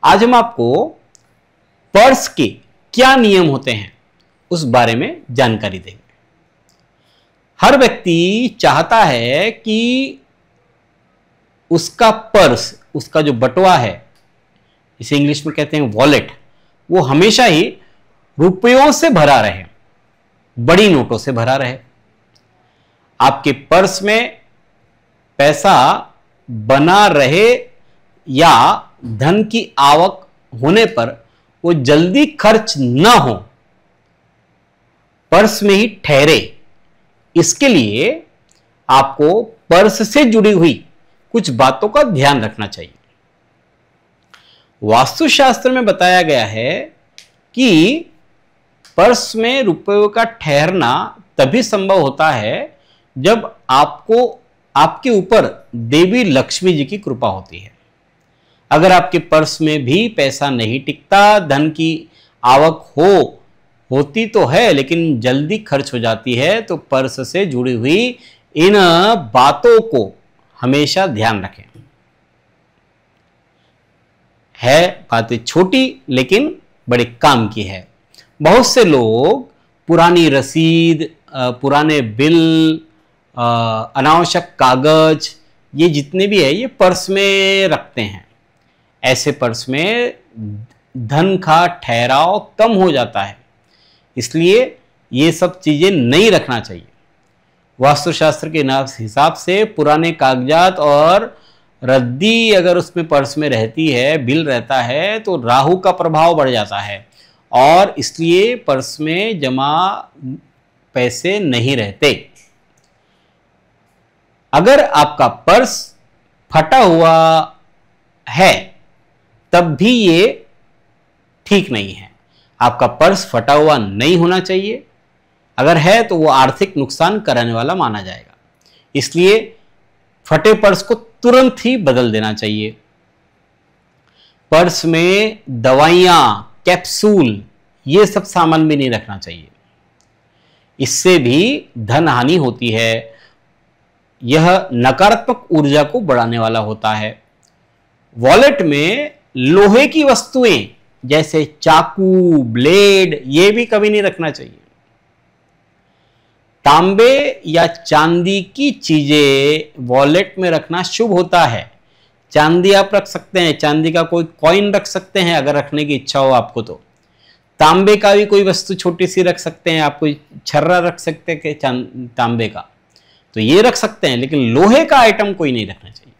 आज हम आपको पर्स के क्या नियम होते हैं उस बारे में जानकारी देंगे। हर व्यक्ति चाहता है कि उसका पर्स, उसका जो बटुआ है, इसे इंग्लिश में कहते हैं वॉलेट, वो हमेशा ही रुपयों से भरा रहे, बड़ी नोटों से भरा रहे। आपके पर्स में पैसा बना रहे या धन की आवक होने पर वो जल्दी खर्च ना हो, पर्स में ही ठहरे, इसके लिए आपको पर्स से जुड़ी हुई कुछ बातों का ध्यान रखना चाहिए। वास्तुशास्त्र में बताया गया है कि पर्स में रुपयों का ठहरना तभी संभव होता है जब आपके ऊपर देवी लक्ष्मी जी की कृपा होती है। अगर आपके पर्स में भी पैसा नहीं टिकता, धन की आवक होती तो है लेकिन जल्दी खर्च हो जाती है, तो पर्स से जुड़ी हुई इन बातों को हमेशा ध्यान रखें। है बातें छोटी लेकिन बड़े काम की है। बहुत से लोग पुरानी रसीद, पुराने बिल, अनावश्यक कागज, ये जितने भी है ये पर्स में रखते हैं। ऐसे पर्स में धन का ठहराव कम हो जाता है, इसलिए ये सब चीजें नहीं रखना चाहिए। वास्तुशास्त्र के हिसाब से पुराने कागजात और रद्दी अगर उसमें पर्स में रहती है, बिल रहता है, तो राहु का प्रभाव बढ़ जाता है और इसलिए पर्स में जमा पैसे नहीं रहते। अगर आपका पर्स फटा हुआ है तब भी ये ठीक नहीं है। आपका पर्स फटा हुआ नहीं होना चाहिए, अगर है तो वो आर्थिक नुकसान कराने वाला माना जाएगा। इसलिए फटे पर्स को तुरंत ही बदल देना चाहिए। पर्स में दवाइयां, कैप्सूल, ये सब सामान भी नहीं रखना चाहिए, इससे भी धन हानि होती है। यह नकारात्मक ऊर्जा को बढ़ाने वाला होता है। वॉलेट में लोहे की वस्तुएं जैसे चाकू, ब्लेड, ये भी कभी नहीं रखना चाहिए। तांबे या चांदी की चीजें वॉलेट में रखना शुभ होता है। चांदी आप रख सकते हैं, चांदी का कोई कॉइन रख सकते हैं अगर रखने की इच्छा हो आपको तो। तांबे का भी कोई वस्तु छोटी सी रख सकते हैं, आप कोई छर्रा रख सकते हैं तांबे का, तो ये रख सकते हैं, लेकिन लोहे का आइटम कोई नहीं रखना चाहिए।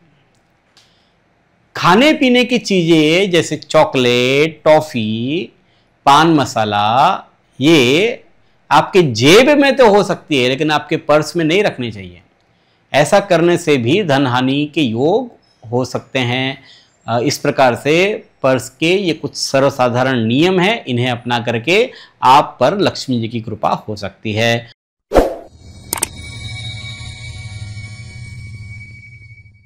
खाने पीने की चीजें जैसे चॉकलेट, टॉफी, पान मसाला, ये आपके जेब में तो हो सकती है लेकिन आपके पर्स में नहीं रखनी चाहिए। ऐसा करने से भी धन हानि के योग हो सकते हैं। इस प्रकार से पर्स के ये कुछ सर्वसाधारण नियम हैं, इन्हें अपना करके आप पर लक्ष्मी जी की कृपा हो सकती है।